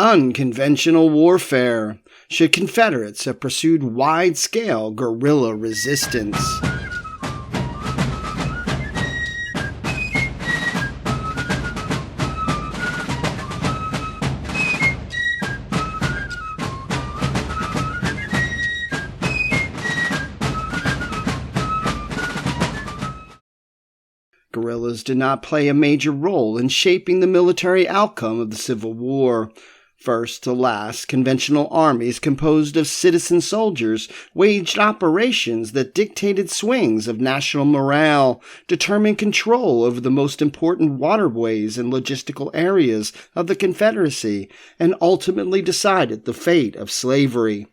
Unconventional warfare. Should Confederates have pursued wide-scale guerrilla resistance? Guerrillas did not play a major role in shaping the military outcome of the Civil War. First to last, conventional armies composed of citizen soldiers waged operations that dictated swings of national morale, determined control over the most important waterways and logistical areas of the Confederacy, and ultimately decided the fate of slavery.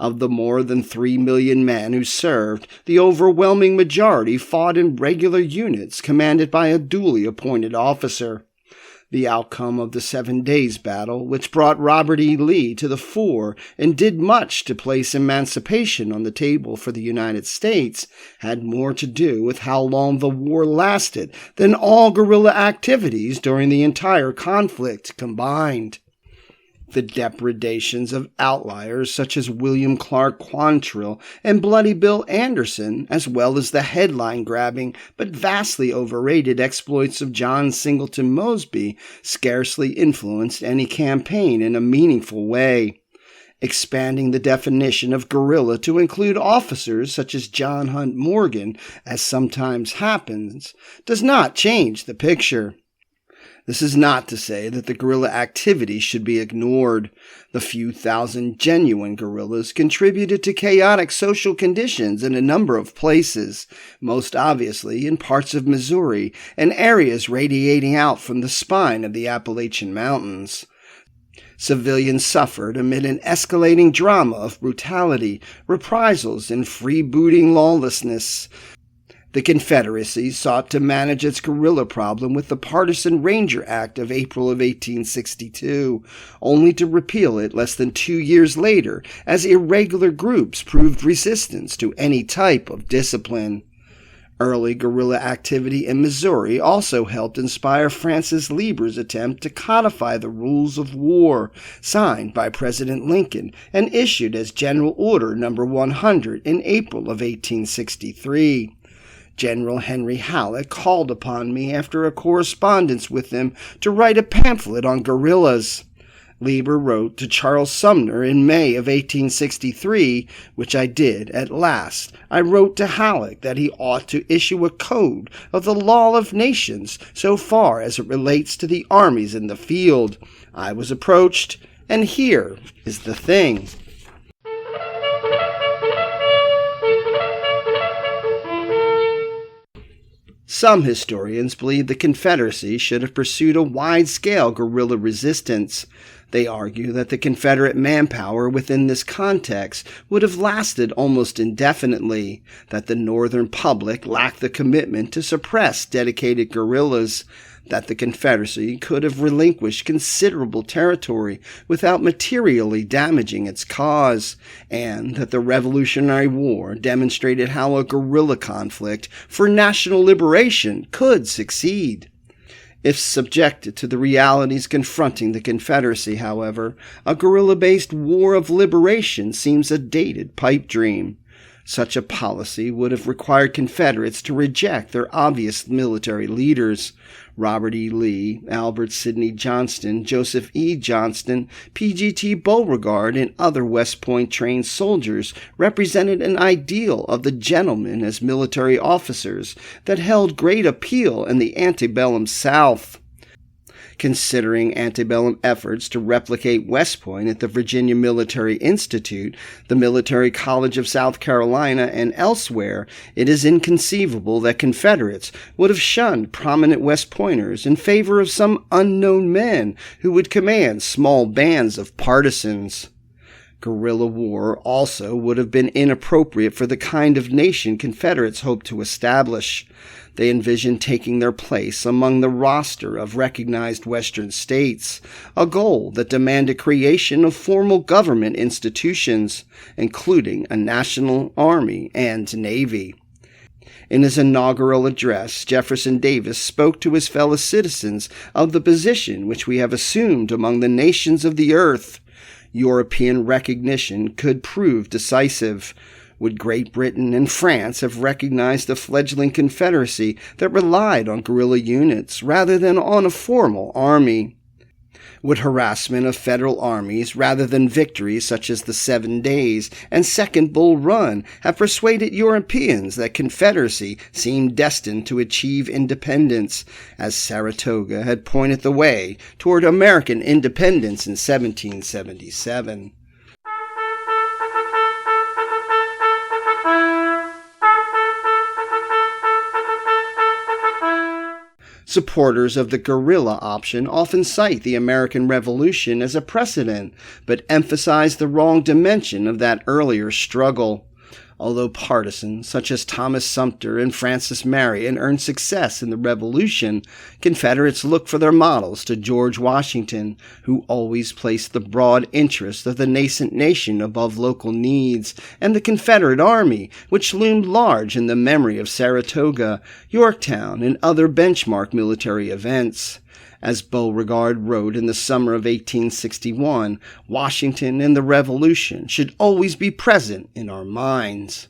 Of the more than 3 million men who served, the overwhelming majority fought in regular units commanded by a duly appointed officer. The outcome of the 7 Days Battle, which brought Robert E. Lee to the fore and did much to place emancipation on the table for the United States, had more to do with how long the war lasted than all guerrilla activities during the entire conflict combined. The depredations of outliers such as William Quantrill and Bloody Bill Anderson, as well as the headline-grabbing but vastly overrated exploits of John Singleton Mosby, scarcely influenced any campaign in a meaningful way. Expanding the definition of guerrilla to include officers such as John Hunt Morgan, as sometimes happens, does not change the picture. This is not to say that the guerrilla activity should be ignored. The few thousand genuine guerrillas contributed to chaotic social conditions in a number of places, most obviously in parts of Missouri and areas radiating out from the spine of the Appalachian Mountains. Civilians suffered amid an escalating drama of brutality, reprisals, and freebooting lawlessness. The Confederacy sought to manage its guerrilla problem with the Partisan Ranger Act of April of 1862, only to repeal it less than 2 years later as irregular groups proved resistance to any type of discipline. Early guerrilla activity in Missouri also helped inspire Francis Lieber's attempt to codify the rules of war, signed by President Lincoln and issued as General Order No. 100 in April of 1863. General Henry Halleck called upon me after a correspondence with him to write a pamphlet on guerrillas. Lieber wrote to Charles Sumner in May of 1863, which I did at last. I wrote to Halleck that he ought to issue a code of the law of nations so far as it relates to the armies in the field. I was approached, and here is the thing. Some historians believe the Confederacy should have pursued a wide-scale guerrilla resistance. They argue that the Confederate manpower within this context would have lasted almost indefinitely, that the Northern public lacked the commitment to suppress dedicated guerrillas, that the Confederacy could have relinquished considerable territory without materially damaging its cause, and that the Revolutionary War demonstrated how a guerrilla conflict for national liberation could succeed. If subjected to the realities confronting the Confederacy, however, a guerrilla-based war of liberation seems a dated pipe dream. Such a policy would have required Confederates to reject their obvious military leaders. Robert E. Lee, Albert Sidney Johnston, Joseph E. Johnston, P.G.T. Beauregard, and other West Point-trained soldiers represented an ideal of the gentleman as military officers that held great appeal in the antebellum South. Considering antebellum efforts to replicate West Point at the Virginia Military Institute, the Military College of South Carolina, and elsewhere, it is inconceivable that Confederates would have shunned prominent West Pointers in favor of some unknown men who would command small bands of partisans. Guerrilla war also would have been inappropriate for the kind of nation Confederates hoped to establish. They envisioned taking their place among the roster of recognized Western states, a goal that demanded creation of formal government institutions, including a national army and navy. In his inaugural address, Jefferson Davis spoke to his fellow citizens of the position which we have assumed among the nations of the earth. European recognition could prove decisive. Would Great Britain and France have recognized a fledgling confederacy that relied on guerrilla units rather than on a formal army? Would harassment of federal armies rather than victories such as the 7 Days and Second Bull Run have persuaded Europeans that Confederacy seemed destined to achieve independence, as Saratoga had pointed the way toward American independence in 1777? Supporters of the guerrilla option often cite the American Revolution as a precedent, but emphasize the wrong dimension of that earlier struggle. Although partisans such as Thomas Sumter and Francis Marion earned success in the Revolution, Confederates looked for their models to George Washington, who always placed the broad interest of the nascent nation above local needs, and the Confederate Army, which loomed large in the memory of Saratoga, Yorktown, and other benchmark military events. As Beauregard wrote in the summer of 1861, Washington and the Revolution should always be present in our minds.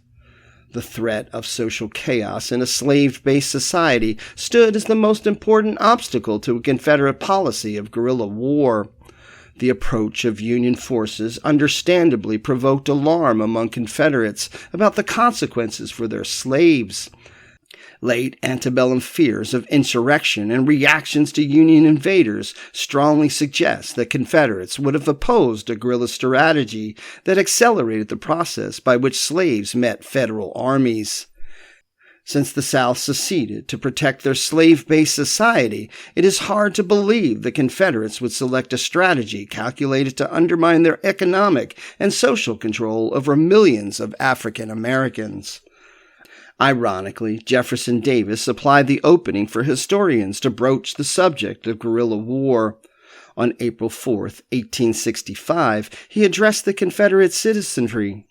The threat of social chaos in a slave-based society stood as the most important obstacle to a Confederate policy of guerrilla war. The approach of Union forces understandably provoked alarm among Confederates about the consequences for their slaves. Late antebellum fears of insurrection and reactions to Union invaders strongly suggest that Confederates would have opposed a guerrilla strategy that accelerated the process by which slaves met federal armies. Since the South seceded to protect their slave-based society, it is hard to believe the Confederates would select a strategy calculated to undermine their economic and social control over millions of African Americans. Ironically, Jefferson Davis supplied the opening for historians to broach the subject of guerrilla war. On April 4, 1865, he addressed the Confederate citizenry.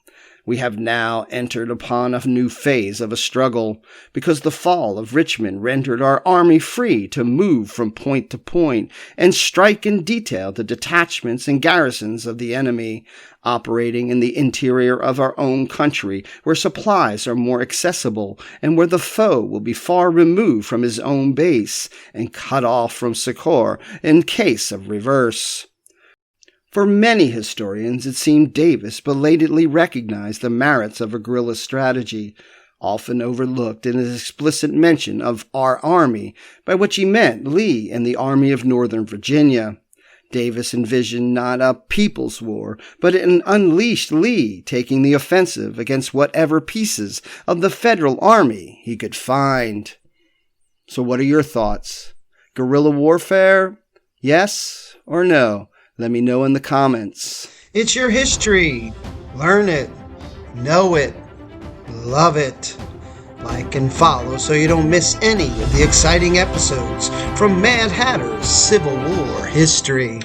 We have now entered upon a new phase of a struggle, because the fall of Richmond rendered our army free to move from point to point and strike in detail the detachments and garrisons of the enemy, operating in the interior of our own country, where supplies are more accessible and where the foe will be far removed from his own base and cut off from succor in case of reverse. For many historians, it seemed Davis belatedly recognized the merits of a guerrilla strategy, often overlooked in his explicit mention of our army, by which he meant Lee and the Army of Northern Virginia. Davis envisioned not a people's war, but an unleashed Lee taking the offensive against whatever pieces of the Federal Army he could find. So what are your thoughts? Guerrilla warfare? Yes or no? Let me know in the comments. It's your history. Learn it, know it, love it. Like and follow so you don't miss any of the exciting episodes from Mad Hatter's Civil War history.